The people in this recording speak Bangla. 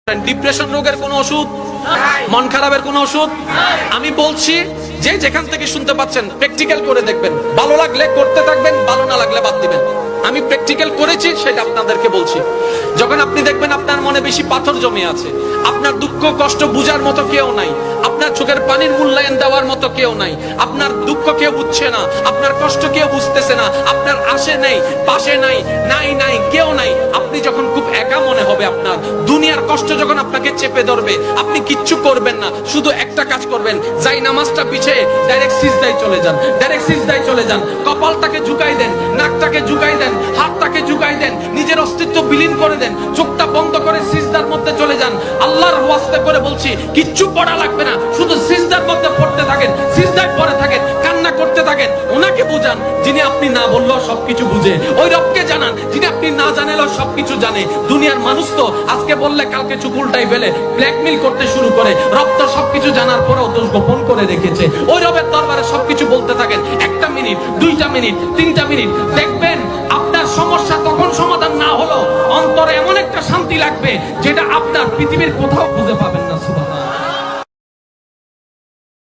ডিপ্রেশন রোগের কোনো ওষুধ, মন খারাপের কোনো ওষুধ আমি বলছি যে যেখান থেকে শুনতে পাচ্ছেন প্র্যাকটিক্যাল করে দেখবেন, ভালো লাগলে করতে থাকবেন, ভালো না লাগলে বাদ দিবেন। আমি প্র্যাকটিক্যাল করেছি সেটা আপনাদেরকে বলছি। যখন আপনি দেখবেন আপনার মনে বেশি পাথর জমে আছে, আপনার দুঃখ কষ্ট বুঝার মতো কেউ নাই, আপনার চোখের পানির মূল্যায়ন দেওয়ার মতো কেউ নাই, আপনার দুঃখ কেউ বুঝছে না, আপনার কষ্ট কেউ বুঝতেছে না, আপনার আশে নেই পাশে নাই নাই নাই কেউ নাই, আপনি যখন খুব একা মনে হবে, আপনার দুনিয়ার কষ্ট যখন আপনাকে চেপে ধরবে, আপনি কিচ্ছু করবেন না, শুধু একটা কাজ করবেন, যাই নামাজটা পিছিয়ে ডাইরেক্ট সিজদায় চলে যান, ডাইরেক্ট সিজদায় চলে যান, কপালটাকে ঝুঁকাই দেন, নাকটাকে ঝুঁকাই দেন, হাতটাকে ঝুঁকাই দেন, নিজের অস্তিত্ব বিলীন করে দেন, চোখটা বন্ধ করে সিজদার মধ্যে চলে যান। আল্লাহর ওয়াস্তে করে বলছি, কিচ্ছু পড়া লাগবে না, শুধু সিজদার মধ্যে পড়তে থাকেন, সিজদায় পড়ে থাকেন, কান্না করতে থাকেন। ওনাকে বুঝান যিনি আপনি না বললেও সবকিছু বুঝে, ওই রবকে জানান যিনি আপনি না জানালেও সবকিছু জানে। দুনিয়ার মানুষ তো আজকে বললে কালকে চুপ উল্টাই ফেলে, ব্ল্যাকমেল করতে শুরু করে। রব তো সবকিছু জানার পরেও দোষ গোপন করে রেখেছে। ওই রবের দরবারে সবকিছু বলতে থাকেন, 1টা মিনিট 2টা মিনিট 3টা মিনিট, দেখবেন আপনার সমস্যা তখন সমাধান না হলো অন্তরে এমন একটা শান্তি লাগবে যেটা আপনার পৃথিবীর কোথাও খুঁজে পাবেন না। সুবহানাল্লাহ।